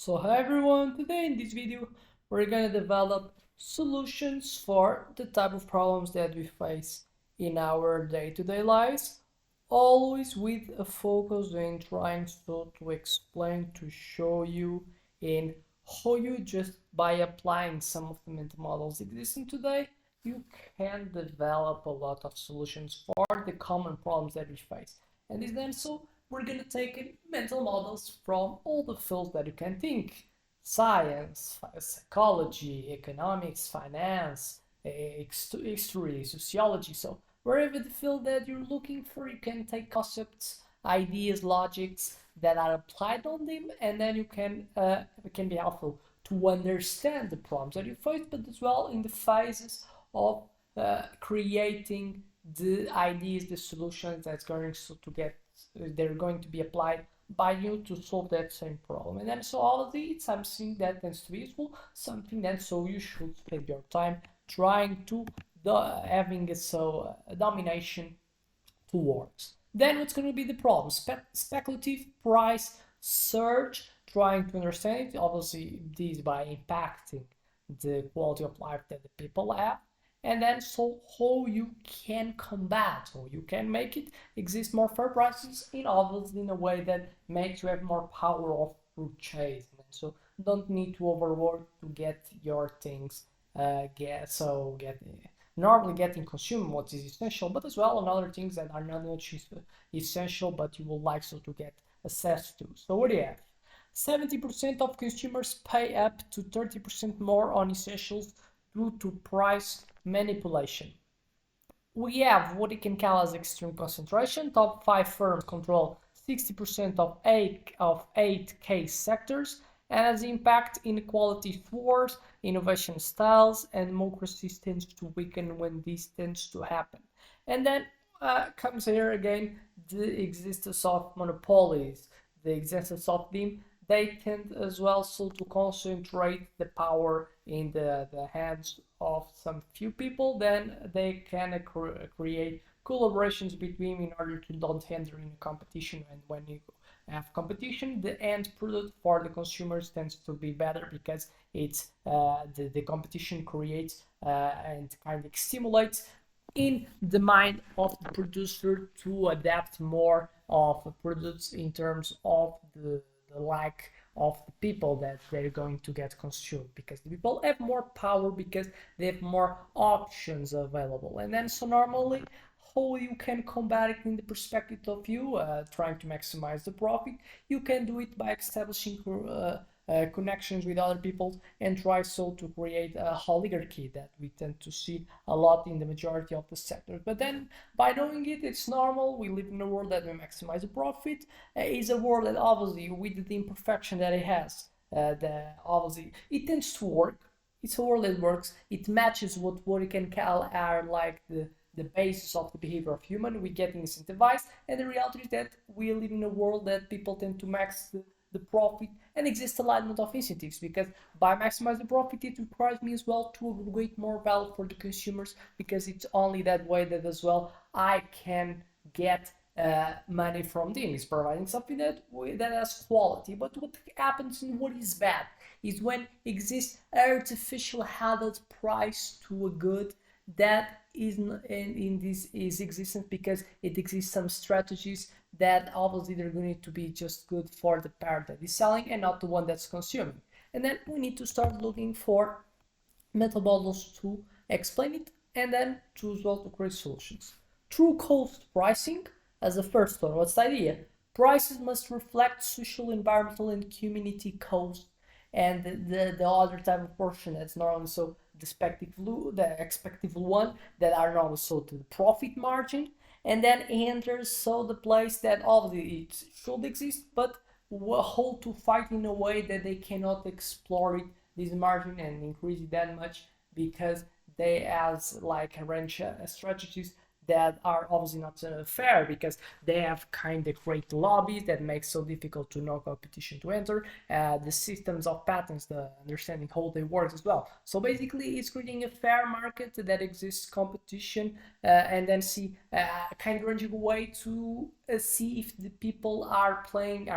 So hi everyone, today in this video we're going to develop solutions for the type of problems that we face in our day-to-day lives, always with a focus in trying to explain, to show you in how you just by applying some of the mental models existing today, you can develop a lot of solutions for the common problems that we face. And this then so we're going to take mental models from all the fields that you can think: science, psychology, economics, finance, history, sociology. So, wherever the field that you're looking for, you can take concepts, ideas, logics that are applied on them, and then it can be helpful to understand the problems that you face, but as well in the phases of creating the ideas, the solutions that's going to get they're going to be applied by you to solve that same problem. And then so all of it's something that tends to be useful, something that so you should spend your time trying to having a domination towards. Then what's going to be the problem? Speculative price surge, trying to understand it. Obviously, this by impacting the quality of life that the people have. And then so how you can combat, how you can make it exist more fair prices in obviously in a way that makes you have more power of purchase. And so don't need to overwork to get your things get normally getting consumed what is essential, but as well on other things that are not much essential, but you would like so to get access to. So what do you have? 70% of consumers pay up to 30% more on essentials due to price manipulation. We have what you can call as extreme concentration. Top 5 firms control 60% of 8 case sectors, and as impact inequality soars, innovation styles, and democracies tends to weaken when this tends to happen. And then comes here again the existence of monopolies, the existence of them. They tend as well so to concentrate the power in the hands of some few people. Then they can create collaborations between in order to don't hinder in competition. And when you have competition, the end product for the consumers tends to be better because it's the competition creates and kind of stimulates in the mind of the producer to adapt more of products in terms of the lack of the people that they're going to get consumed, because the people have more power because they have more options available. And then so normally how you can combat it in the perspective of you trying to maximize the profit, you can do it by establishing connections with other people and try so to create a oligarchy that we tend to see a lot in the majority of the sectors. But then by doing it, it's normal. We live in a world that we maximize the profit. It's a world that obviously with the imperfection that it has, obviously it tends to work. It's a world that works. It matches what we can call are like the basis of the behavior of human. We get incentivized, and the reality is that we live in a world that people tend to max the profit, and exists alignment of incentives, because by maximizing the profit it requires me as well to aggregate more value for the consumers, because it's only that way that as well I can get money from them. Is providing something that has quality. But what happens and what is bad is when exists artificial added price to a good that is in this is existence, because it exists some strategies that obviously they're going to be just good for the part that is selling and not the one that's consuming. And then we need to start looking for mental models to explain it, and then to as well to create solutions. True cost pricing as a first one. What's the idea? Prices must reflect social, environmental, and community cost, and the other type of portion that's normally so the expected one that are normally so to the profit margin, and then enters so the place that obviously it should exist, but how to fight in a way that they cannot exploit this margin and increase it that much, because they as like a range strategies that are obviously not fair because they have kind of great lobbies that make so difficult to no competition to enter. The systems of patents, the understanding how they work as well. So basically, it's creating a fair market that exists competition, and then see kind of ranging away to see if the people are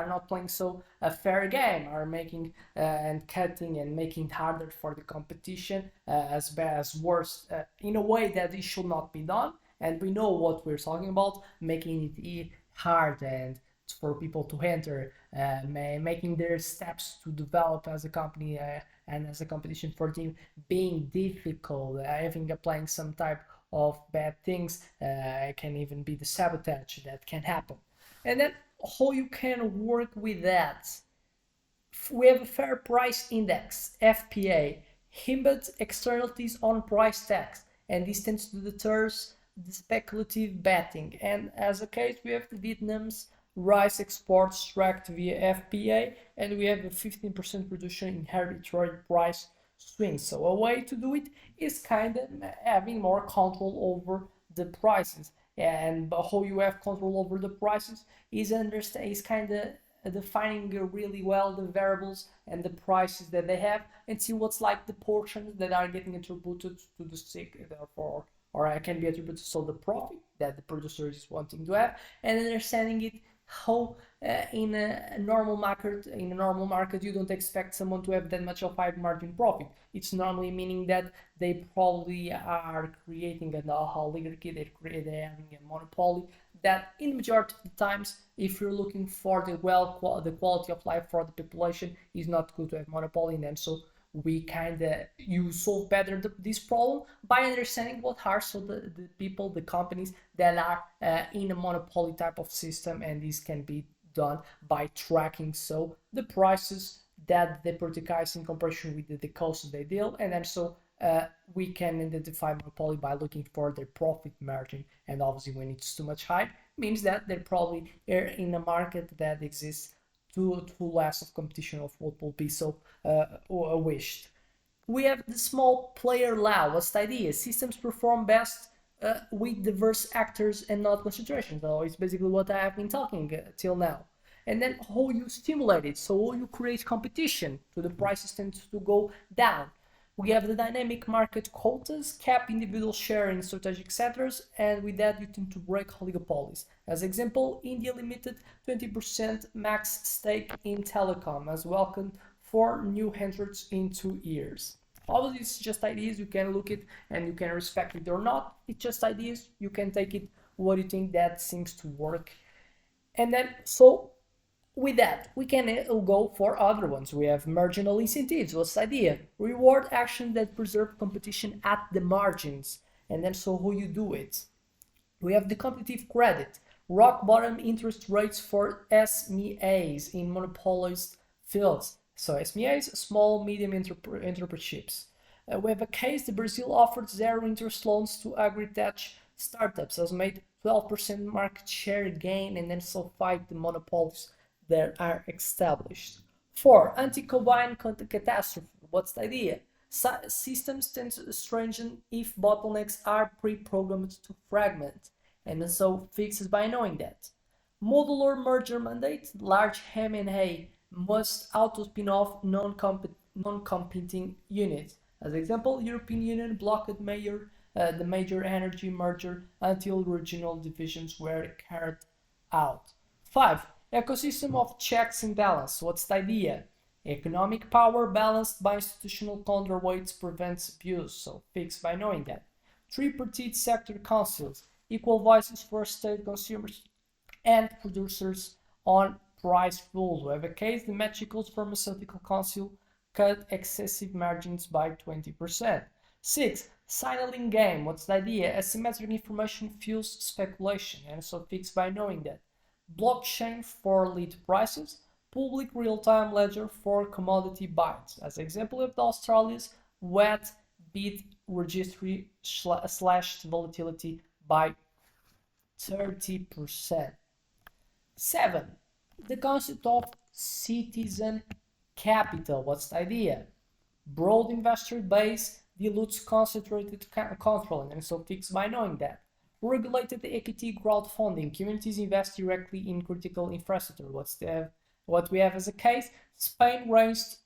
not playing so a fair game, are making and cutting and making it harder for the competition as bad as worse in a way that it should not be done. And we know what we're talking about, making it hard and for people to enter, making their steps to develop as a company and as a competition for team being difficult, having applying some type of bad things, can even be the sabotage that can happen. And then how you can work with that. We have a fair price index, FPA, embeds externalities on price tags, and this tends to deter the speculative betting. And as a case, we have Vietnam's rice exports tracked via FPA, and we have a 15% reduction in arbitrary price swings. So a way to do it is kind of having more control over the prices. And how you have control over the prices is kind of defining really well the variables and the prices that they have, and see what's like the portions that are getting attributed to the stick, therefore, or I can be attributed to the profit that the producer is wanting to have, and understanding it how in a normal market you don't expect someone to have that much of high margin profit. It's normally meaning that they probably are creating an oligarchy, they're having a monopoly that in majority of the times, if you're looking for the quality of life for the population, is not good to have monopoly. And then so we kind of you solve better this problem by understanding what are so the people, the companies that are in a monopoly type of system, and this can be done by tracking so the prices that they produce in comparison with the costs they deal, and then so we can identify monopoly by looking for their profit margin. And obviously when it's too much high, means that they're probably in a market that exists too less of competition of what will be so wished. We have the small player law. What's the idea? Systems perform best with diverse actors and not concentration. So it's basically what I have been talking till now. And then how you stimulate it, so how you create competition, so the prices tend to go down. We have the dynamic market quotas, cap individual share in strategic sectors, and with that you tend to break oligopolies. As example, India limited 20% max stake in telecom as welcome for new entrants in 2 years. All these just ideas, you can look it and you can respect it or not. It's just ideas, you can take it what you think that seems to work. And then so with that, we can go for other ones. We have marginal incentives. What's the idea? Reward actions that preserve competition at the margins. And then so how you do it. We have the competitive credit. Rock bottom interest rates for SMEs in monopolized fields. So SMEs, small, medium enterprises. We have a case, the Brazil offered zero interest loans to agri-tech startups, has made 12% market share gain, and then so fight the monopolies that are established. 4. Anti-combine catastrophe. What's the idea? Systems tend to strengthen if bottlenecks are pre-programmed to fragment, and so fixes by knowing that. Modular merger mandate. Large M&A must auto-spin off non-competing units. As example, European Union blocked the major energy merger until regional divisions were carried out. 5. Ecosystem of checks and balance. What's the idea? Economic power balanced by institutional counterweights prevents abuse, so fixed by knowing that. Tripartite sector councils, equal voices for state consumers and producers on price rules. We have a case, the Mexico's Pharmaceutical Council cut excessive margins by 20%. 6. Signaling game. What's the idea? Asymmetric information fuels speculation, and so fixed by knowing that. Blockchain for lead prices, public real-time ledger for commodity buys. As example of the Australia's wet bid registry slashed volatility by 30%. 7. The concept of citizen capital. What's the idea? Broad investor base dilutes concentrated control, and so fixed by knowing that. Regulated equity crowdfunding. Communities invest directly in critical infrastructure. What we have as a case, Spain raised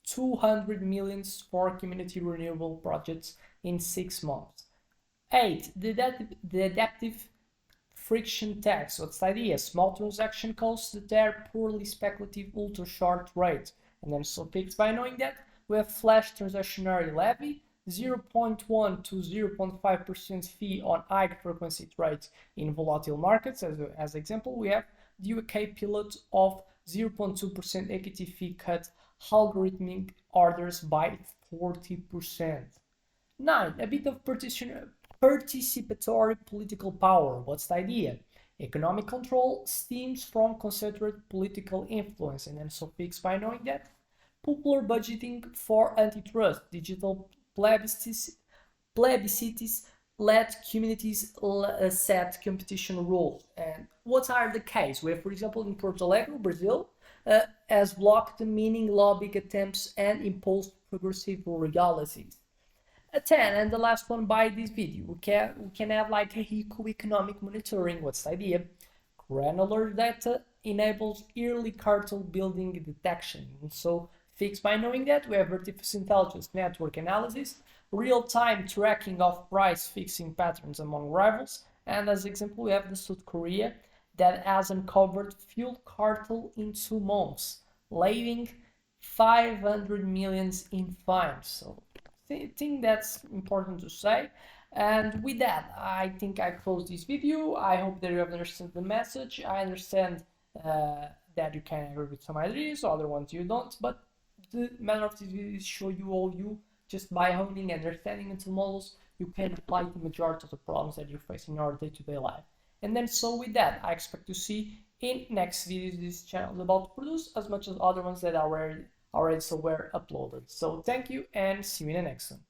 200 million for community renewable projects in 6 months. 8. The adaptive friction tax. What's the idea? Small transaction costs that are poorly speculative ultra short rates. And then so fixed by knowing that we have flash transactionary levy, 0.1 to 0.5% fee on high frequency trades in volatile markets. As example, we have the UK pilot of 0.2% equity fee cut algorithmic orders by 40%. 9. A bit of participatory political power. What's the idea? Economic control stems from concentrated political influence, and then so fixed by knowing that. Popular budgeting for antitrust. Digital plebiscites let communities set competition rules. And what are the case? We have, for example, in Porto Alegre, Brazil, has blocked the meaning lobbying attempts and imposed progressive legalities. A 10, and the last one by this video, we can have like a economic monitoring. What's the idea? Granular data enables early cartel building detection. And so fixed by knowing that, we have artificial intelligence network analysis, real-time tracking of price fixing patterns among rivals, and as example we have the South Korea that has uncovered fuel cartel in 2 months, leaving 500 millions in fines. So I think that's important to say. And with that, I think I close this video. I hope that you have understood the message. I understand that you can agree with some ideas, other ones you don't, but the matter of this video is show you all just by honing and understanding mental models, you can apply the majority of the problems that you face in your day-to-day life. And then so with that, I expect to see in next videos this channel is about to produce as much as other ones that are already so were uploaded. So thank you and see you in the next one.